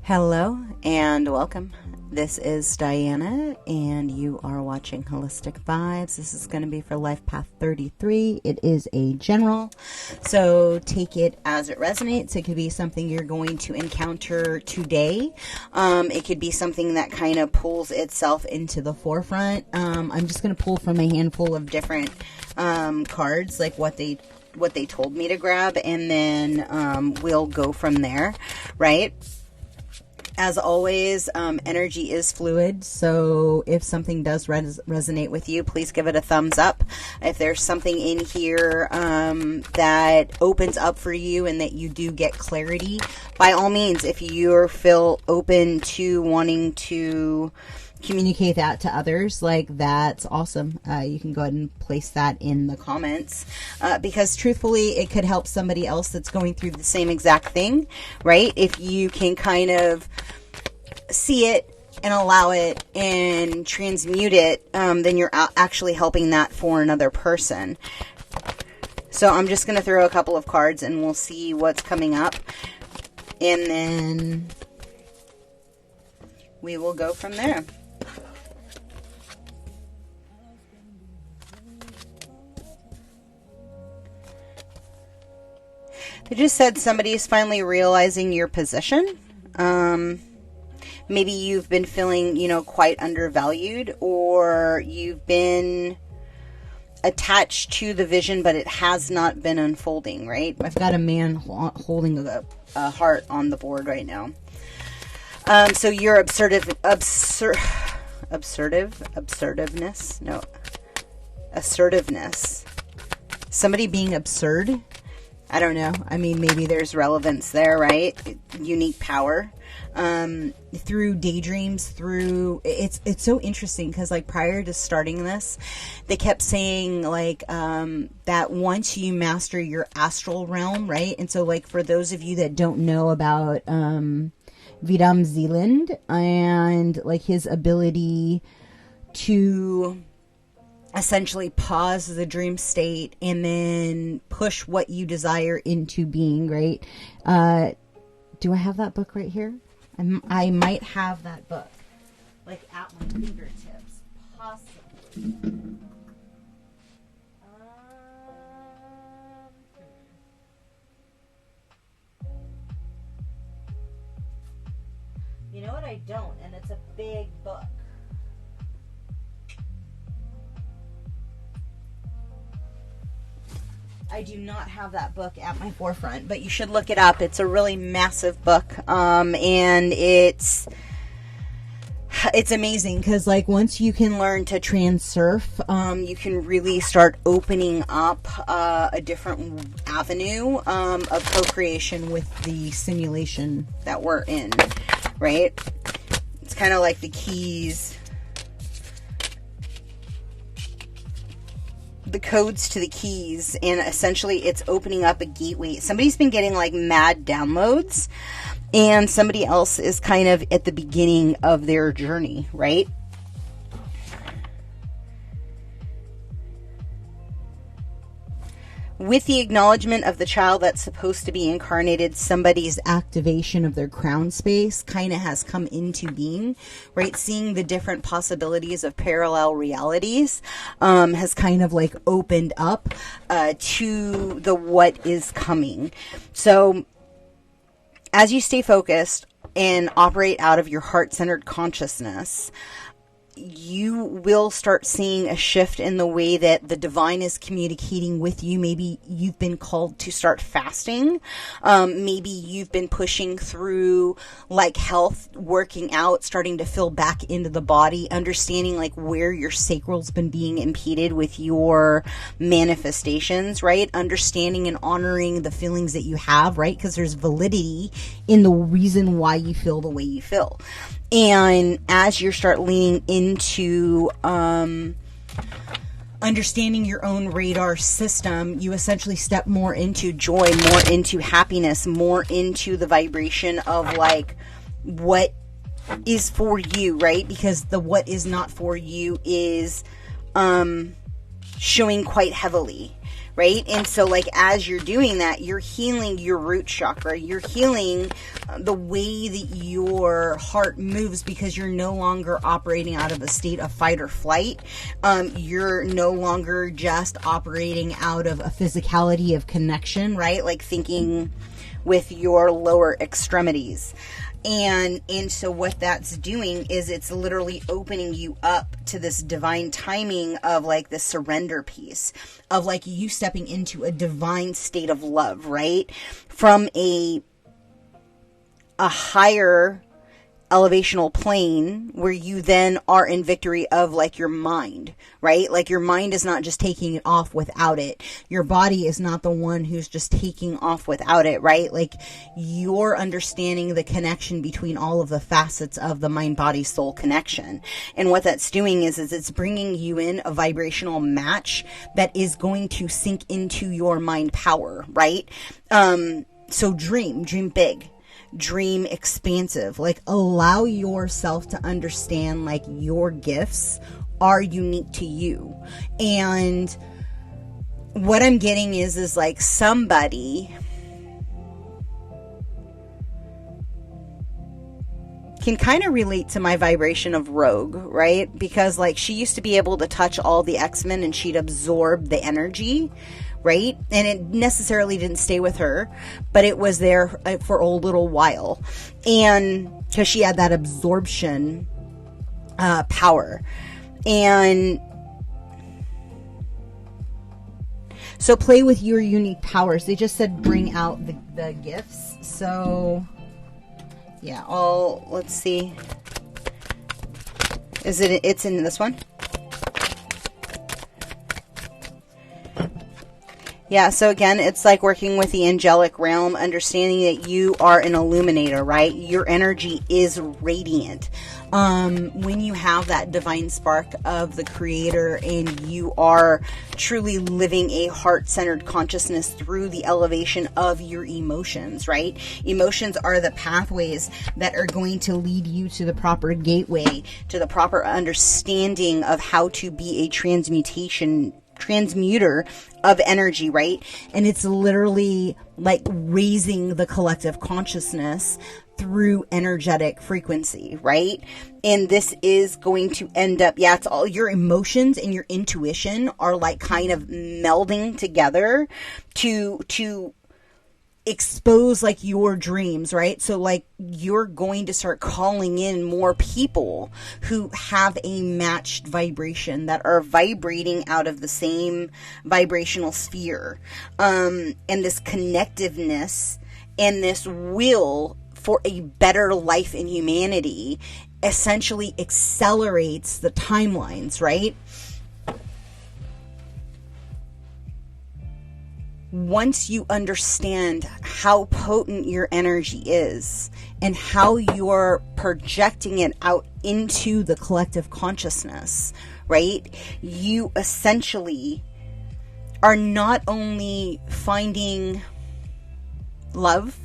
Hello and welcome. This is Diana and you are watching Holistic Vibes. This is going to be for Life Path 33. It is a general, so take it as it resonates. It could be something you're going to encounter today. It could be something that kind of pulls itself into the forefront. I'm just going to pull from a handful of different cards, like what they told me to grab, and then we'll go from there, right? As always, energy is fluid, so if something does resonate with you, please give it a thumbs up. If there's something in here that opens up for you and that you do get clarity, by all means, if you feel open to wanting to communicate that to others, like, that's awesome. You can go ahead and place that in the comments, because truthfully it could help somebody else that's going through the same exact thing, right? If you can kind of see it and allow it and transmute it, then you're actually helping that for another person. So I'm just going to throw a couple of cards and we'll see what's coming up, and then we will go from there. They just said somebody is finally realizing your position. Maybe you've been feeling, quite undervalued, or you've been attached to the vision, but it has not been unfolding, right? I've got a man holding a heart on the board right now. So your assertiveness. Somebody being absurd. I don't know. I mean, maybe there's relevance there, right? Unique power. Through daydreams, it's so interesting because, like, prior to starting this, they kept saying, like, that once you master your astral realm, right? And so, like, for those of you that don't know about Vidam Zealand and, like, his ability to essentially pause the dream state and then push what you desire into being, right? Do I have that book right here? I might have that book, like, at my fingertips, possibly. You know what? I don't, and it's a big book. I do not have that book at my forefront, but you should look it up. It's a really massive book, and it's amazing because, like, once you can learn to trans-surf, you can really start opening up a different avenue of co-creation with the simulation that we're in, right? It's kind of like the keys, the codes to the keys, and essentially it's opening up a gateway. Somebody's been getting, like, mad downloads, and somebody else is kind of at the beginning of their journey, right? With the acknowledgement of the child that's supposed to be incarnated, somebody's activation of their crown space kind of has come into being, right? Seeing the different possibilities of parallel realities has kind of, like, opened up to the what is coming. So as you stay focused and operate out of your heart-centered consciousness, you will start seeing a shift in the way that the divine is communicating with you. Maybe you've been called to start fasting. Maybe you've been pushing through, like, health, working out, starting to fill back into the body, understanding, like, where your sacral's been being impeded with your manifestations, right? Understanding and honoring the feelings that you have, right? Because there's validity in the reason why you feel the way you feel. And as you start leaning into understanding your own radar system, you essentially step more into joy, more into happiness, more into the vibration of, like, what is for you, right? Because the what is not for you is showing quite heavily, right? And so like as you're doing that, you're healing your root chakra, you're healing the way that your heart moves, because you're no longer operating out of a state of fight or flight. You're no longer just operating out of a physicality of connection, right? Like thinking with your lower extremities. And so what that's doing is it's literally opening you up to this divine timing of like the surrender piece of like you stepping into a divine state of love, right? From a higher elevational plane where you then are in victory of like your mind, right? Like your mind is not just taking it off without it. Your body is not the one who's just taking off without it, right? Like you're understanding the connection between all of the facets of the mind, body, soul connection. And what that's doing is it's bringing you in a vibrational match that is going to sink into your mind power, right? So dream big. Dream expansive, like allow yourself to understand like your gifts are unique to you. And what I'm getting is like somebody can kind of relate to my vibration of Rogue, right? Because like she used to be able to touch all the X-Men and she'd absorb the energy, right? And it necessarily didn't stay with her, but it was there for a little while. And because she had that absorption power. And so play with your unique powers. They just said bring out the gifts. So yeah, let's see. It's in this one? Yeah, so again, it's like working with the angelic realm, understanding that you are an illuminator, right? Your energy is radiant. When you have that divine spark of the creator and you are truly living a heart-centered consciousness through the elevation of your emotions, right? Emotions are the pathways that are going to lead you to the proper gateway, to the proper understanding of how to be a transmuter of energy, right? And it's literally like raising the collective consciousness through energetic frequency, right? And this is going to end up, it's all your emotions and your intuition are like kind of melding together to expose like your dreams, right? So like you're going to start calling in more people who have a matched vibration, that are vibrating out of the same vibrational sphere. And this connectiveness and this will for a better life in humanity essentially accelerates the timelines, right? Once you understand how potent your energy is and how you're projecting it out into the collective consciousness, right? You essentially are not only finding love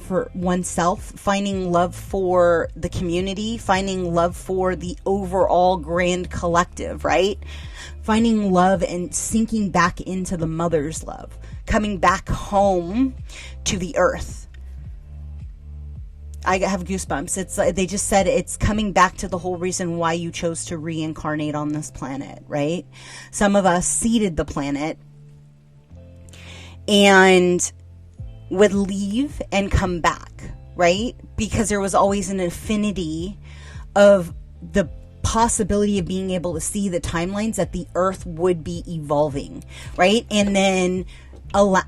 for oneself, finding love for the community, finding love for the overall grand collective, right? Finding love and sinking back into the mother's love, coming back home to the earth. I have goosebumps. It's they just said it's coming back to the whole reason why you chose to reincarnate on this planet, right? Some of us seeded the planet and would leave and come back, right? Because there was always an affinity of the possibility of being able to see the timelines that the earth would be evolving, right? And then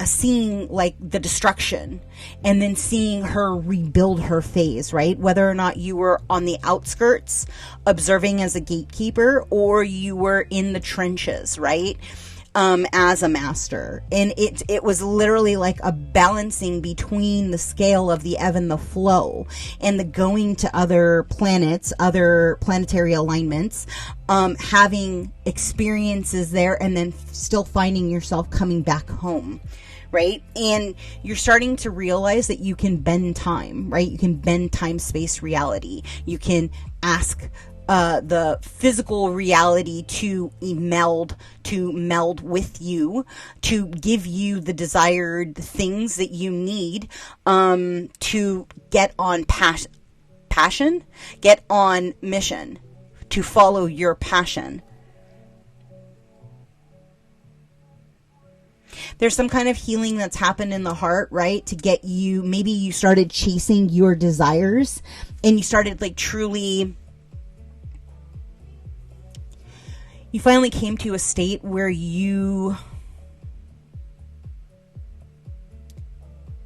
seeing like the destruction and then seeing her rebuild her phase, right? Whether or not you were on the outskirts observing as a gatekeeper or you were in the trenches, right? As a master. And it was literally like a balancing between the scale of the ebb and the flow and the going to other planets, other planetary alignments, having experiences there and then still finding yourself coming back home, right? And you're starting to realize that you can bend time, right? You can bend time, space, reality. You can ask the physical reality to meld with you, to give you the desired things that you need, to get on passion, get on mission, to follow your passion. There's some kind of healing that's happened in the heart, right? To get you, maybe you started chasing your desires and you started like truly, you finally came to a state where you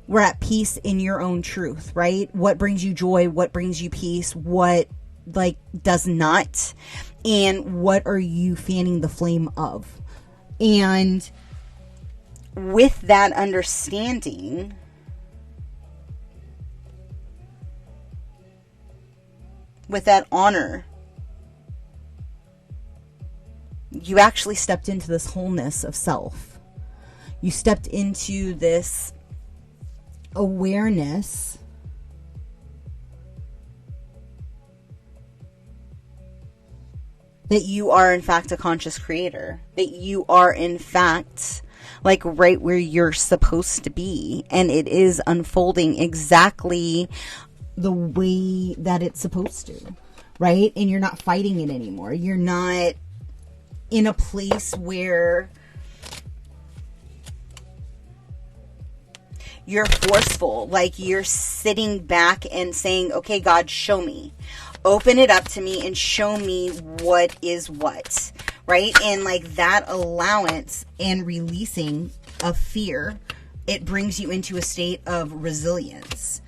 were at peace in your own truth, right? What brings you joy? What brings you peace? What like does not? And what are you fanning the flame of? And with that understanding, with that honor, you actually stepped into this wholeness of self. You stepped into this awareness that you are in fact a conscious creator, that you are in fact like right where you're supposed to be, and it is unfolding exactly the way that it's supposed to, right? And you're not fighting it anymore. You're not in a place where you're forceful, like you're sitting back and saying, okay, God, show me. Open it up to me and show me what is what, right? And like that allowance and releasing of fear, it brings you into a state of resilience.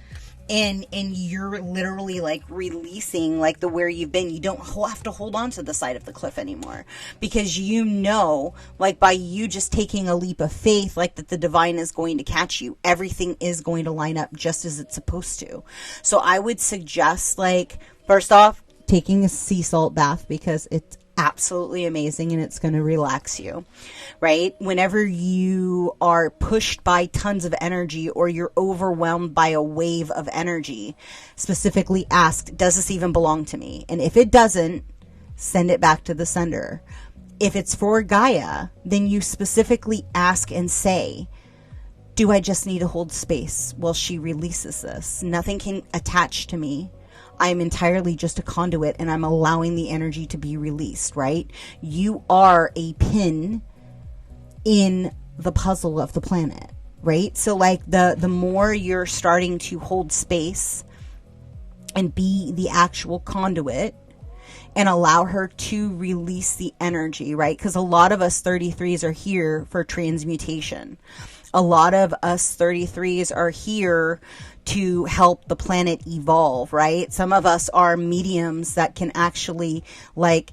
And you're literally like releasing like the where you've been. You don't have to hold on to the side of the cliff anymore, because you know, like by you just taking a leap of faith, like that the divine is going to catch you. Everything is going to line up just as it's supposed to. So I would suggest, like, first off, taking a sea salt bath, because it's absolutely amazing and it's going to relax you, right? Whenever you are pushed by tons of energy or you're overwhelmed by a wave of energy, specifically ask, does this even belong to me? And if it doesn't, send it back to the sender. If it's for Gaia, then you specifically ask and say, do I just need to hold space while she releases this? Nothing can attach to me. I'm entirely just a conduit, and I'm allowing the energy to be released, right? You are a pin in the puzzle of the planet, right? So like the more you're starting to hold space and be the actual conduit and allow her to release the energy, right? Because a lot of us 33s are here for transmutation. A lot of us 33s are here to help the planet evolve, right? Some of us are mediums that can actually like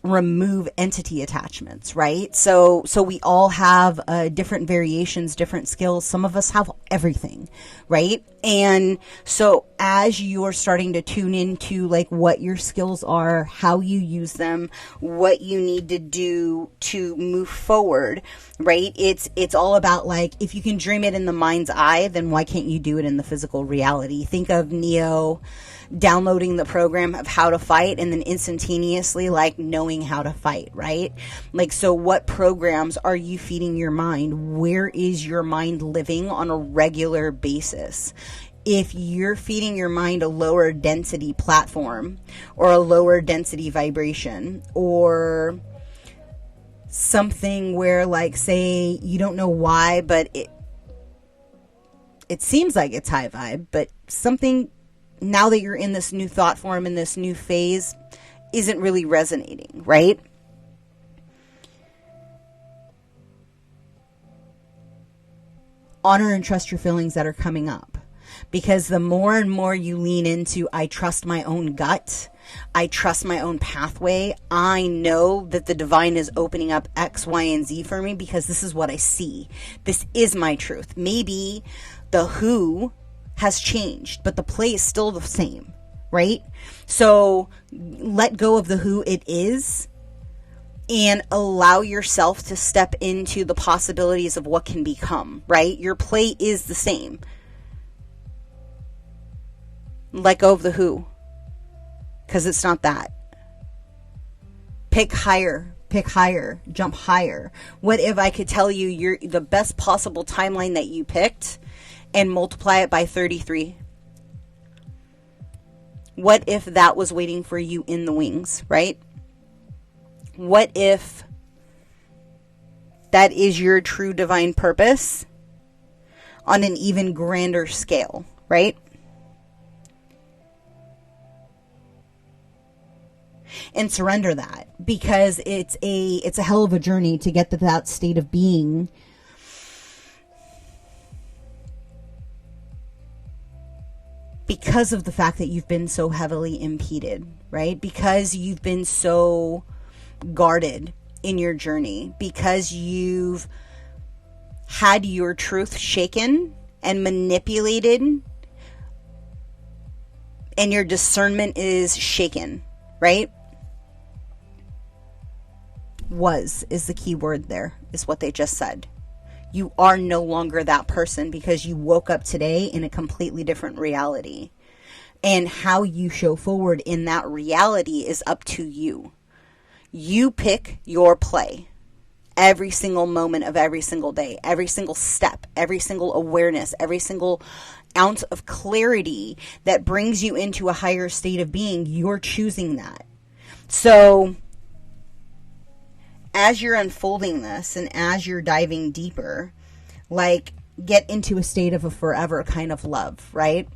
remove entity attachments, right? So we all have different variations, different skills. Some of us have everything, right? And so as you're starting to tune into like what your skills are, how you use them, what you need to do to move forward, right? It's all about like, if you can dream it in the mind's eye, then why can't you do it in the physical reality? Think of Neo downloading the program of how to fight and then instantaneously like knowing how to fight, right? Like, so what programs are you feeding your mind? Where is your mind living on a regular basis? If you're feeding your mind a lower density platform or a lower density vibration, or something where like, say, you don't know why, but it seems like it's high vibe, but something now that you're in this new thought form, in this new phase, isn't really resonating, right? Honor and trust your feelings that are coming up. Because the more and more you lean into, I trust my own gut, I trust my own pathway, I know that the divine is opening up X, Y, and Z for me because this is what I see. This is my truth. Maybe the who has changed, but the play is still the same, right? So let go of the who it is and allow yourself to step into the possibilities of what can become, right? Your play is the same. Let go of the who, because it's not that. Pick higher. Pick higher. Jump higher. What if I could tell you you're the best possible timeline that you picked and multiply it by 33? What if that was waiting for you in the wings, right? What if that is your true divine purpose on an even grander scale, right? And surrender that, because it's a hell of a journey to get to that state of being. Because of the fact that you've been so heavily impeded, right? Because you've been so guarded in your journey, because you've had your truth shaken and manipulated, and your discernment is shaken, right? Is the key word there, is what they just said. You are no longer that person because you woke up today in a completely different reality. And how you show forward in that reality is up to you. You pick your play every single moment of every single day, every single step, every single awareness, every single ounce of clarity that brings you into a higher state of being. You're choosing that. So as you're unfolding this and as you're diving deeper, like, get into a state of a forever kind of love, right?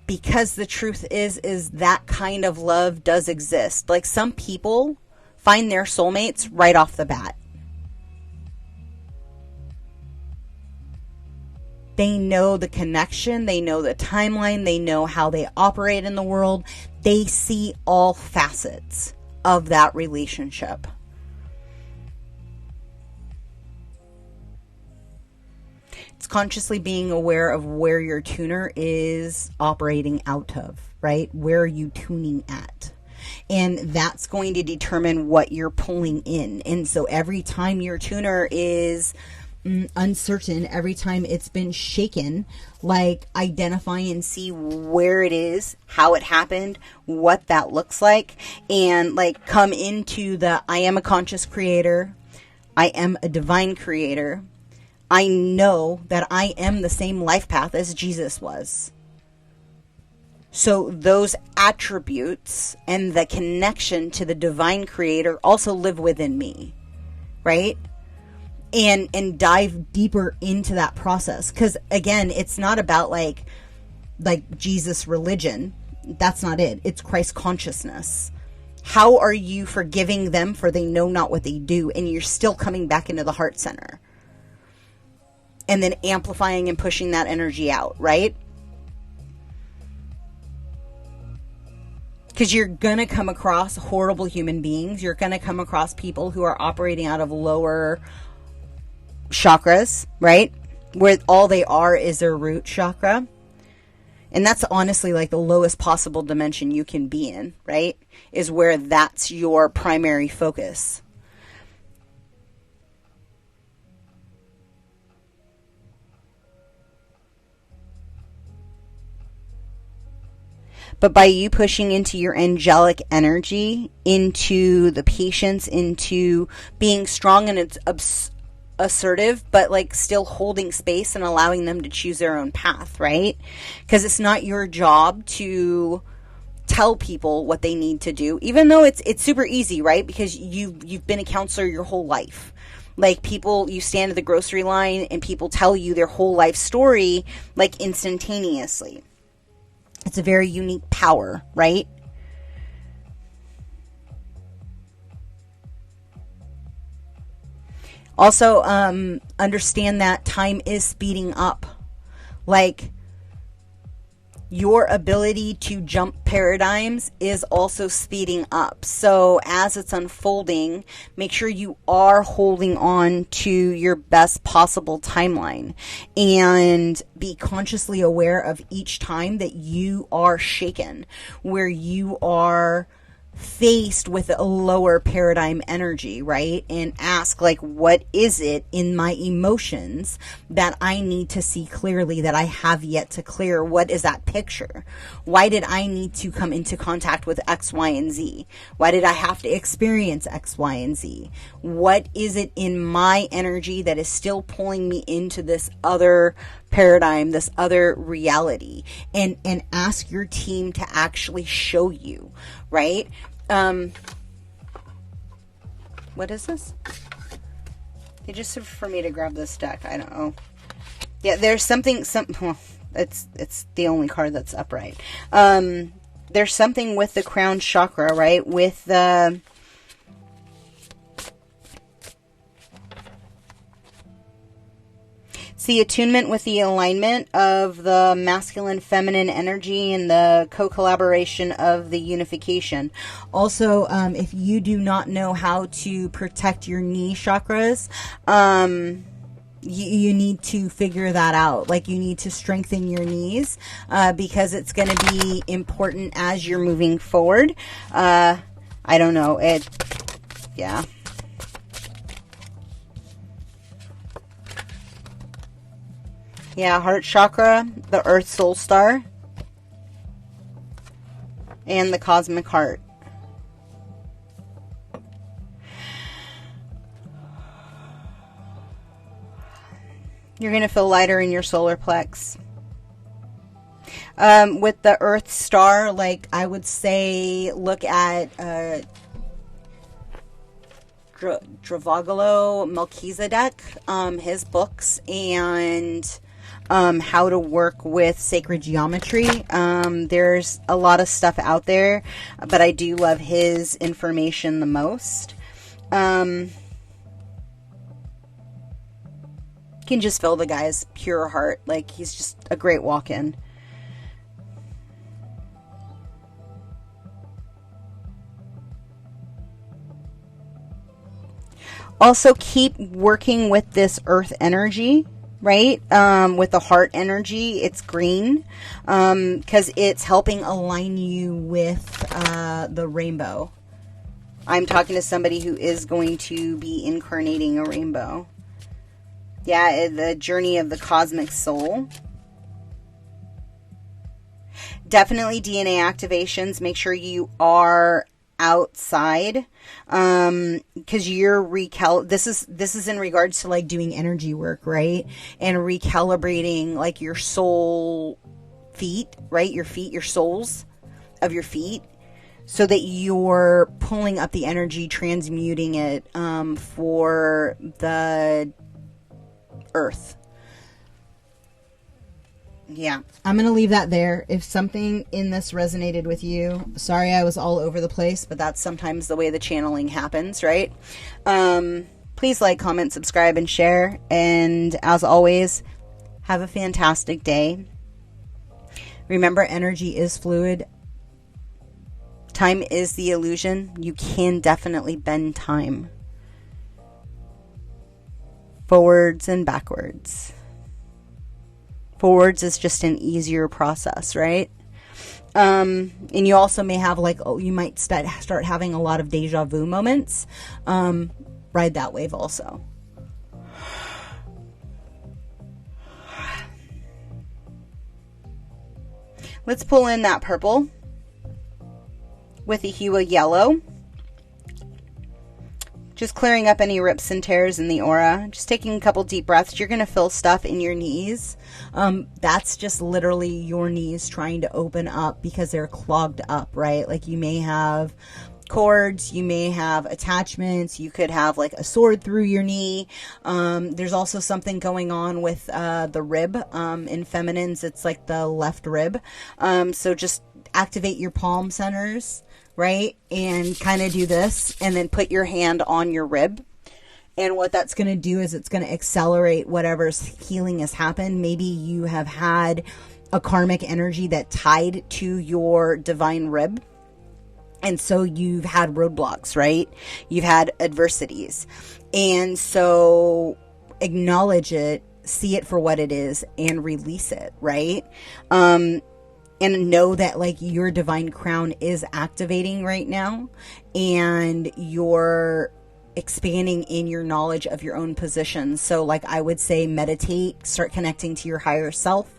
Because the truth is that kind of love does exist. Like, some people find their soulmates right off the bat. They know the connection, they know the timeline, they know how they operate in the world. They see all facets of that relationship. It's consciously being aware of where your tuner is operating out of, right? Where are you tuning at? And that's going to determine what you're pulling in. And so every time your tuner is uncertain, every time it's been shaken, like, identify and see where it is, how it happened, what that looks like, and like come into the I am a conscious creator, I am a divine creator, I know that I am the same life path as Jesus was. So those attributes and the connection to the divine creator also live within me, right? And dive deeper into that process. Because again, it's not about like Jesus religion. That's not it. It's Christ consciousness. How are you forgiving them for they know not what they do? And you're still coming back into the heart center. And then amplifying and pushing that energy out, right? Because you're going to come across horrible human beings. You're going to come across people who are operating out of lower chakras, right? Where all they are is their root chakra. And that's honestly like the lowest possible dimension you can be in, right? Is where that's your primary focus. But by you pushing into your angelic energy, into the patience, into being strong and it's assertive, but like still holding space and allowing them to choose their own path, right? Because it's not your job to tell people what they need to do, even though it's super easy, right? Because you've been a counselor your whole life. Like, people, you stand at the grocery line and people tell you their whole life story like instantaneously. It's a very unique power, right? Also, understand that time is speeding up. Like, your ability to jump paradigms is also speeding up. So as it's unfolding, make sure you are holding on to your best possible timeline and be consciously aware of each time that you are shaken, where you are faced with a lower paradigm energy, right? And ask, like, what is it in my emotions that I need to see clearly that I have yet to clear? What is that picture? Why did I need to come into contact with X, Y, and Z? Why did I have to experience X, Y, and Z? What is it in my energy that is still pulling me into this other paradigm, this other reality? And ask your team to actually show you, right? What is this? They just said for me to grab this deck. I don't know. Yeah, there's something, well, it's the only card that's upright. There's something with the crown chakra, right? With the, it's the attunement with the alignment of the masculine, feminine energy and the co-collaboration of the unification. Also, if you do not know how to protect your knee chakras, you need to figure that out. Like, you need to strengthen your knees, because it's going to be important as you're moving forward. I don't know. Yeah. Yeah, heart chakra, the earth soul star, and the cosmic heart. You're going to feel lighter in your solar plex. With the earth star, like, I would say look at Dravagalo Melchizedek, his books, and how to work with sacred geometry. There's a lot of stuff out there, but I do love his information the most. You can just feel the guy's pure heart. Like, he's just a great walk-in. Also, keep working with this earth energy, right? With the heart energy, it's green, because it's helping align you with the rainbow. I'm talking to somebody who is going to be incarnating a rainbow. Yeah, the journey of the cosmic soul. Definitely DNA activations. Make sure you are outside, because you're this is in regards to, like, doing energy work, right? And recalibrating, like, your soul feet, right? Your feet, your soles of your feet, so that you're pulling up the energy, transmuting it for the earth. Yeah, I'm going to leave that there. If something in this resonated with you, sorry I was all over the place, but that's sometimes the way the channeling happens, right? Please like, comment, subscribe, and share. And as always, have a fantastic day. Remember, energy is fluid. Time is the illusion. You can definitely bend time. Forwards and backwards. Forwards is just an easier process, right? And you also may have, like, you might start having a lot of deja vu moments. Ride that wave also. Let's pull in that purple with a hue of yellow. Just clearing up any rips and tears in the aura. Just taking a couple deep breaths. You're going to feel stuff in your knees. That's just literally your knees trying to open up because they're clogged up, right? Like, you may have cords, you may have attachments, you could have, like, a sword through your knee. There's also something going on with the rib. In feminines, it's like the left rib. So just activate your palm centers, right? And kind of do this, and then put your hand on your rib. And what that's going to do is it's going to accelerate whatever's healing has happened. Maybe you have had a karmic energy that tied to your divine rib. And so you've had roadblocks, right? You've had adversities. And so acknowledge it, see it for what it is, and release it, right? and know that like your divine crown is activating right now, and you're expanding in your knowledge of your own position. So like I would say meditate, start connecting to your higher self,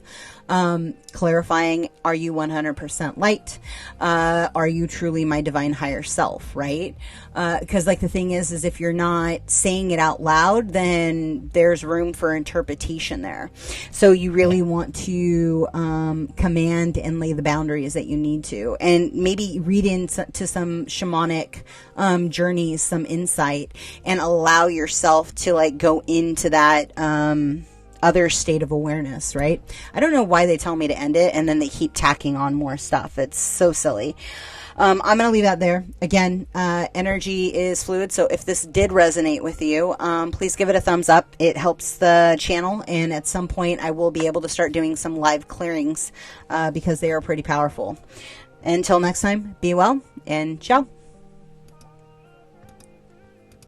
clarifying, are you 100% light? Are you truly my divine higher self, right? Because like the thing is if you're not saying it out loud, then there's room for interpretation there. So you really want to command and lay the boundaries that you need to, and maybe read into some shamanic journeys, some insight, and allow yourself to like go into that other state of awareness, right? I don't know why they tell me to end it and then they keep tacking on more stuff. It's so silly. I'm going to leave that there. Again, energy is fluid. So if this did resonate with you, please give it a thumbs up. It helps the channel. And at some point I will be able to start doing some live clearings because they are pretty powerful. Until next time, be well and ciao.